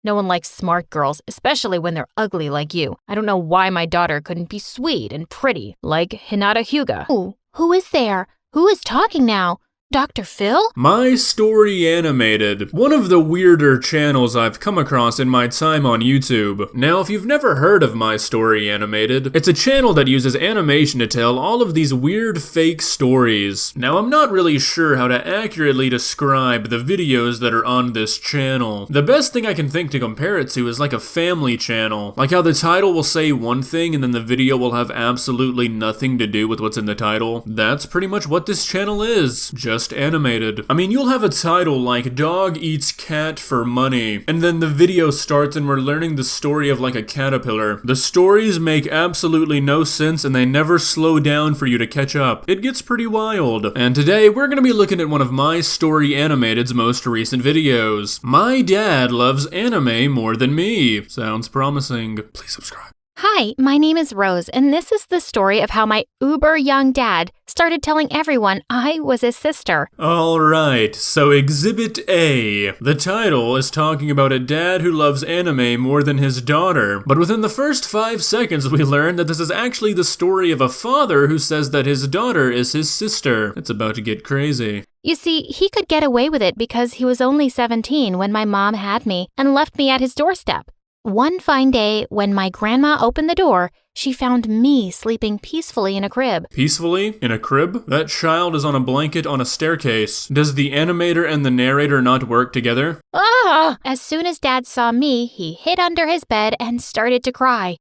No one likes smart girls, especially when they're ugly like you. I don't know why my daughter couldn't be sweet and pretty, like Hinata Hyuga. Ooh, who is there? Who is talking now? Dr. Phil? My Story Animated, one of the weirder channels I've come across in my time on YouTube. Now, if you've never heard of My Story Animated, it's a channel that uses animation to tell all of these weird fake stories. Now, I'm not really sure how to accurately describe the videos that are on this channel. The best thing I can think to compare it to is like a family channel. Like how the title will say one thing and then the video will have absolutely nothing to do with what's in the title. That's pretty much what this channel is. Just animated. I mean, you'll have a title like Dog Eats Cat for Money, and then the video starts and we're learning the story of like a caterpillar. The stories make absolutely no sense and they never slow down for you to catch up. It gets pretty wild. And today we're gonna be looking at one of My Story Animated's most recent videos. My dad loves anime more than me. Sounds promising. Please subscribe. Hi, my name is Rose, and this is the story of how my uber young dad started telling everyone I was his sister. Alright, so Exhibit A. The title is talking about a dad who loves anime more than his daughter, but within the first 5 seconds we learn that this is actually the story of a father who says that his daughter is his sister. It's about to get crazy. You see, he could get away with it because he was only 17 when my mom had me and left me at his doorstep. One fine day, when my grandma opened the door, she found me sleeping peacefully in a crib. Peacefully? In a crib? That child is on a blanket on a staircase. Does the animator and the narrator not work together? Ah! As soon as Dad saw me, he hid under his bed and started to cry.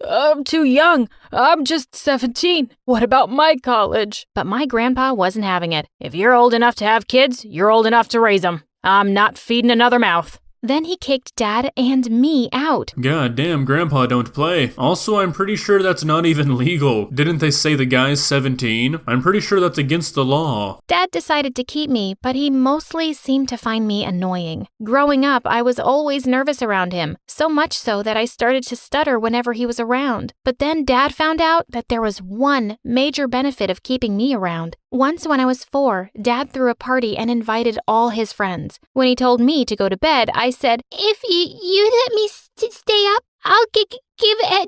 I'm too young. I'm just 17. What about my college? But my grandpa wasn't having it. If you're old enough to have kids, you're old enough to raise them. I'm not feeding another mouth. Then he kicked Dad and me out. God damn, Grandpa don't play. Also, I'm pretty sure that's not even legal. Didn't they say the guy's 17? I'm pretty sure that's against the law. Dad decided to keep me, but he mostly seemed to find me annoying. Growing up, I was always nervous around him, so much so that I started to stutter whenever he was around. But then Dad found out that there was one major benefit of keeping me around. Once when I was 4, Dad threw a party and invited all his friends. When he told me to go to bed, I said, "If you let me stay up, I'll give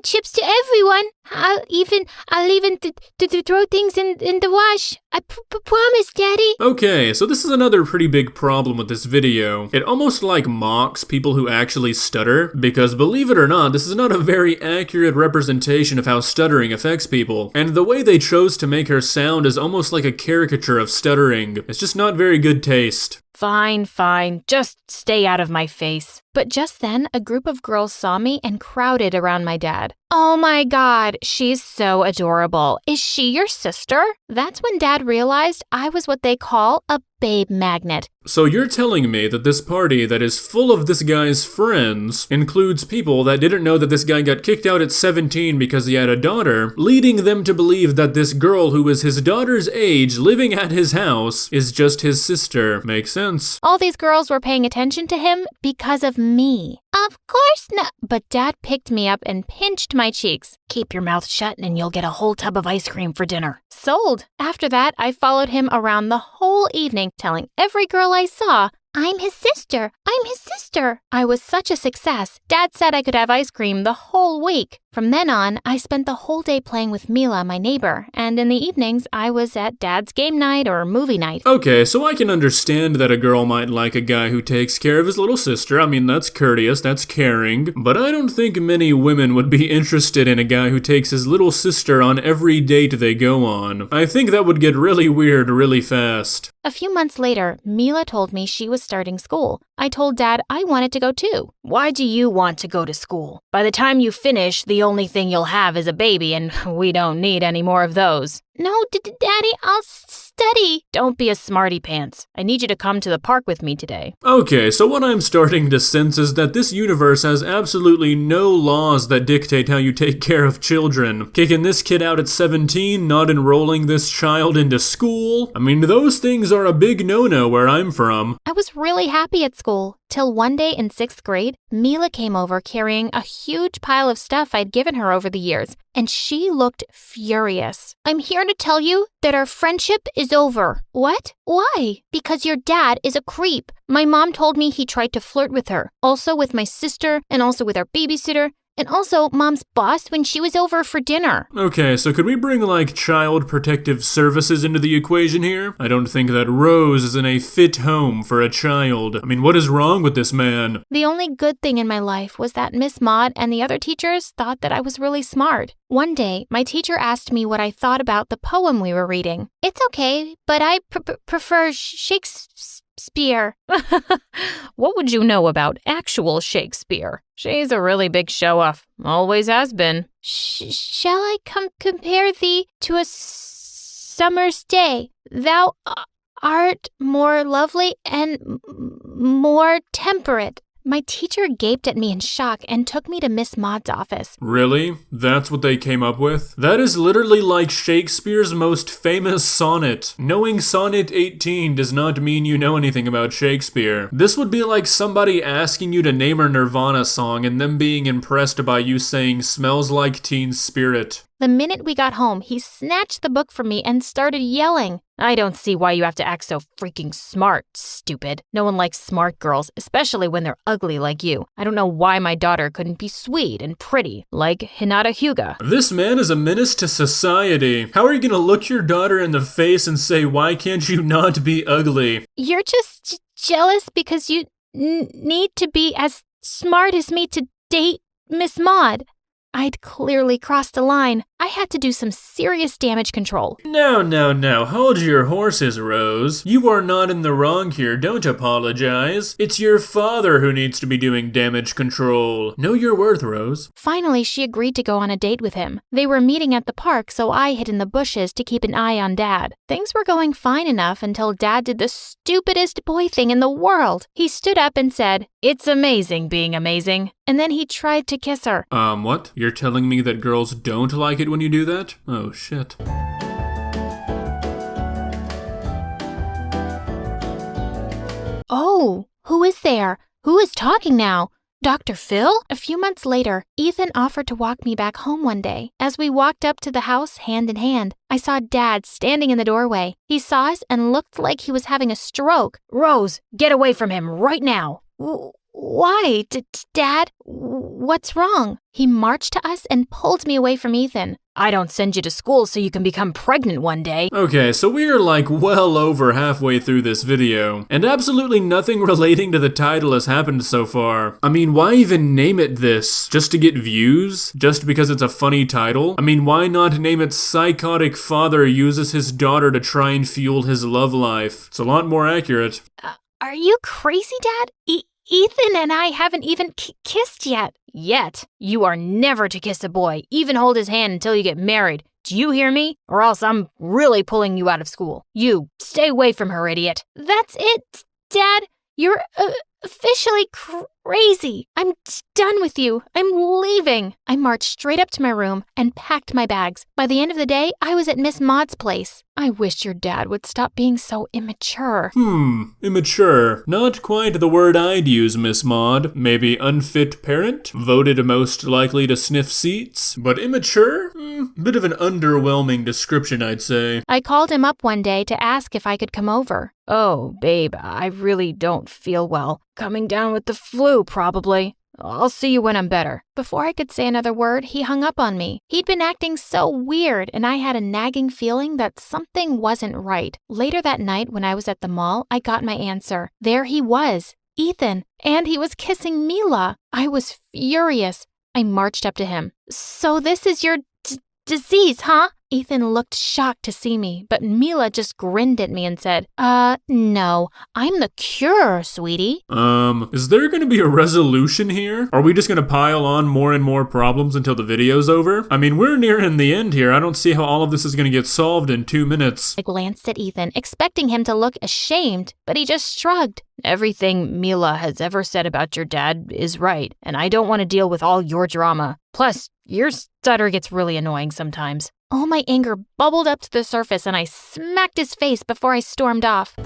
chips to everyone. I'll even to throw things in the wash. I promise, Daddy." Okay, so this is another pretty big problem with this video. It almost like mocks people who actually stutter, because believe it or not, this is not a very accurate representation of how stuttering affects people. And the way they chose to make her sound is almost like a caricature of stuttering. It's just not very good taste. Fine. Just stay out of my face. But just then, a group of girls saw me and crowded around my dad. "Oh my God, she's so adorable. Is she your sister?" That's when Dad realized I was what they call a babe magnet. So you're telling me that this party that is full of this guy's friends includes people that didn't know that this guy got kicked out at 17 because he had a daughter, leading them to believe that this girl who is his daughter's age living at his house is just his sister. Makes sense. All these girls were paying attention to him because of me. Of course not. But Dad picked me up and pinched my cheeks. "Keep your mouth shut and you'll get a whole tub of ice cream for dinner." Sold. After that, I followed him around the whole evening, telling every girl I saw, "I'm his sister. I'm his sister." I was such a success. Dad said I could have ice cream the whole week. From then on, I spent the whole day playing with Mila, my neighbor, and in the evenings, I was at Dad's game night or movie night. Okay, so I can understand that a girl might like a guy who takes care of his little sister. I mean, that's courteous, that's caring. But I don't think many women would be interested in a guy who takes his little sister on every date they go on. I think that would get really weird really fast. A few months later, Mila told me she was starting school. I told Dad I wanted to go too. "Why do you want to go to school? By the time you finish, the only thing you'll have is a baby, and we don't need any more of those." "No, Daddy, I'll study." "Don't be a smarty pants. I need you to come to the park with me today." Okay, so what I'm starting to sense is that this universe has absolutely no laws that dictate how you take care of children. Kicking this kid out at 17, not enrolling this child into school. I mean, those things are a big no-no where I'm from. I was really happy at school. school, till one day in 6th grade, Mila came over carrying a huge pile of stuff I'd given her over the years, and she looked furious. "I'm here to tell you that our friendship is over." "What? Why?" "Because your dad is a creep. My mom told me he tried to flirt with her, also with my sister, and also with our babysitter, and also Mom's boss when she was over for dinner." Okay, so could we bring, like, Child Protective Services into the equation here? I don't think that Rose is in a fit home for a child. I mean, what is wrong with this man? The only good thing in my life was that Miss Maud and the other teachers thought that I was really smart. One day, my teacher asked me what I thought about the poem we were reading. "It's okay, but I prefer Shakespeare." What would you know about actual Shakespeare? She's a really big show-off. Always has been. Shall I compare thee to a summer's day? Thou art more lovely and more temperate. My teacher gaped at me in shock and took me to Miss Maud's office. Really? That's what they came up with? That is literally like Shakespeare's most famous sonnet. Knowing Sonnet 18 does not mean you know anything about Shakespeare. This would be like somebody asking you to name a Nirvana song and them being impressed by you saying "Smells Like Teen Spirit." The minute we got home, he snatched the book from me and started yelling. I don't see why you have to act so freaking smart, stupid. No one likes smart girls, especially when they're ugly like you. I don't know why my daughter couldn't be sweet and pretty, like Hinata Hyuga. This man is a menace to society. How are you gonna look your daughter in the face and say, "Why can't you not be ugly"? You're just jealous because you need to be as smart as me to date Miss Maud. I'd clearly crossed the line. I had to do some serious damage control. No. Hold your horses, Rose. You are not in the wrong here. Don't apologize. It's your father who needs to be doing damage control. Know your worth, Rose. Finally, she agreed to go on a date with him. They were meeting at the park, so I hid in the bushes to keep an eye on Dad. Things were going fine enough until Dad did the stupidest boy thing in the world. He stood up and said, "It's amazing being amazing." And then he tried to kiss her. What? You're telling me that girls don't like it when you do that? Oh, shit. Oh, who is there? Who is talking now? Dr. Phil? A few months later, Ethan offered to walk me back home one day. As we walked up to the house hand in hand, I saw Dad standing in the doorway. He saw us and looked like he was having a stroke. "Rose, get away from him right now." Why, Dad? What's wrong? He marched to us and pulled me away from Ethan. "I don't send you to school so you can become pregnant one day." Okay, so we are like well over halfway through this video, and absolutely nothing relating to the title has happened so far. I mean, why even name it this? Just to get views? Just because it's a funny title? I mean, why not name it "Psychotic Father Uses His Daughter to Try and Fuel His Love Life"? It's a lot more accurate. Are you crazy, Dad? Ethan and I haven't even kissed yet. Yet? You are never to kiss a boy, even hold his hand until you get married. Do you hear me? Or else I'm really pulling you out of school. You, stay away from her, idiot. That's it, Dad. You're officially crazy. I'm done with you. I'm leaving. I marched straight up to my room and packed my bags. By the end of the day, I was at Miss Maud's place. I wish your dad would stop being so immature. Immature. Not quite the word I'd use, Miss Maud. Maybe unfit parent? Voted most likely to sniff seats? But immature? Bit of an underwhelming description, I'd say. I called him up one day to ask if I could come over. "Oh, babe, I really don't feel well. Coming down with the flu, probably. I'll see you when I'm better." Before I could say another word, he hung up on me. He'd been acting so weird, and I had a nagging feeling that something wasn't right. Later that night, when I was at the mall, I got my answer. There he was, Ethan, and he was kissing Mila. I was furious. I marched up to him. "So this is your disease, huh?" Ethan looked shocked to see me, but Mila just grinned at me and said, no, I'm the cure, sweetie." Is there gonna be a resolution here? Are we just gonna pile on more and more problems until the video's over? I mean, we're nearing the end here. I don't see how all of this is gonna get solved in 2 minutes. I glanced at Ethan, expecting him to look ashamed, but he just shrugged. "Everything Mila has ever said about your dad is right, and I don't want to deal with all your drama. Plus, your stutter gets really annoying sometimes." All my anger bubbled up to the surface and I smacked his face before I stormed off.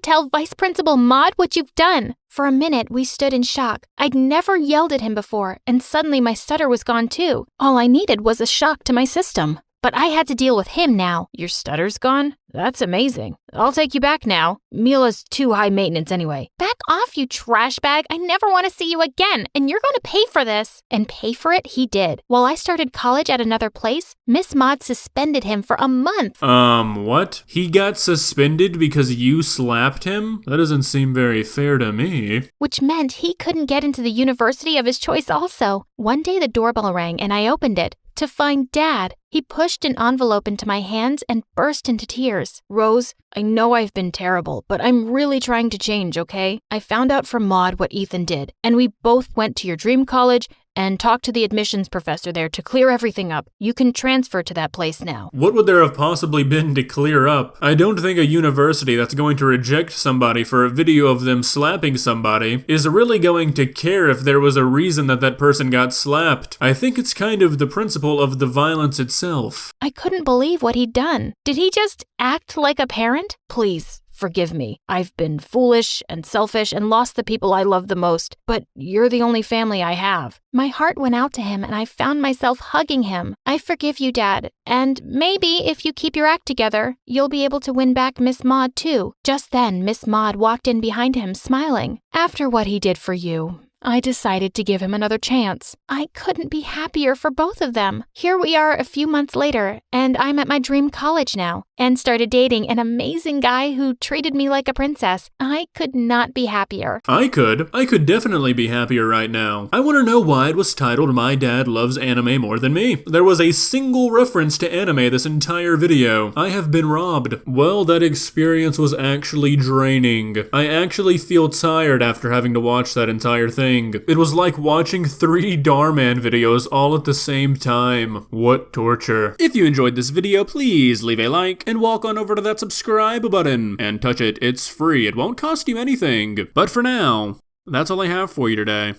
tell Vice Principal Maud what you've done? For a minute, we stood in shock. I'd never yelled at him before, and suddenly my stutter was gone too. All I needed was a shock to my system. But I had to deal with him now. Your stutter's gone? That's amazing. I'll take you back now. Mila's too high maintenance anyway. Back off, you trash bag. I never want to see you again, and you're going to pay for this. And pay for it he did. While I started college at another place, Miss Maud suspended him for a month. What? He got suspended because you slapped him? That doesn't seem very fair to me. Which meant he couldn't get into the university of his choice also. One day the doorbell rang and I opened it. To find Dad. He pushed an envelope into my hands and burst into tears. Rose, I know I've been terrible, but I'm really trying to change, okay? I found out from Maud what Ethan did, and we both went to your dream college and talked to the admissions professor there to clear everything up. You can transfer to that place now. What would there have possibly been to clear up? I don't think a university that's going to reject somebody for a video of them slapping somebody is really going to care if there was a reason that that person got slapped. I think it's kind of the principle of the violence itself. I couldn't believe what he'd done. Did he just act like a parent? Please. Forgive me. I've been foolish and selfish and lost the people I love the most, but you're the only family I have. My heart went out to him and I found myself hugging him. I forgive you, Dad. And maybe if you keep your act together, you'll be able to win back Miss Maud too. Just then, Miss Maud walked in behind him, smiling. After what he did for you, I decided to give him another chance. I couldn't be happier for both of them. Here we are a few months later, and I'm at my dream college now, and started dating an amazing guy who treated me like a princess. I could not be happier. I could definitely be happier right now. I want to know why it was titled My Dad Loves Anime More Than Me. There was a single reference to anime this entire video. I have been robbed. Well, that experience was actually draining. I actually feel tired after having to watch that entire thing. It was like watching 3 Darman videos all at the same time. What torture. If you enjoyed this video, please leave a like and walk on over to that subscribe button and touch it. It's free. It won't cost you anything. But for now, that's all I have for you today.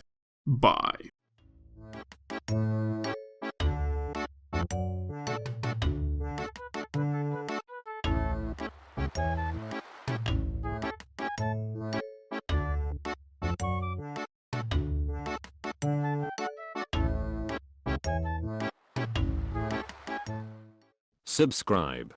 Bye. Subscribe.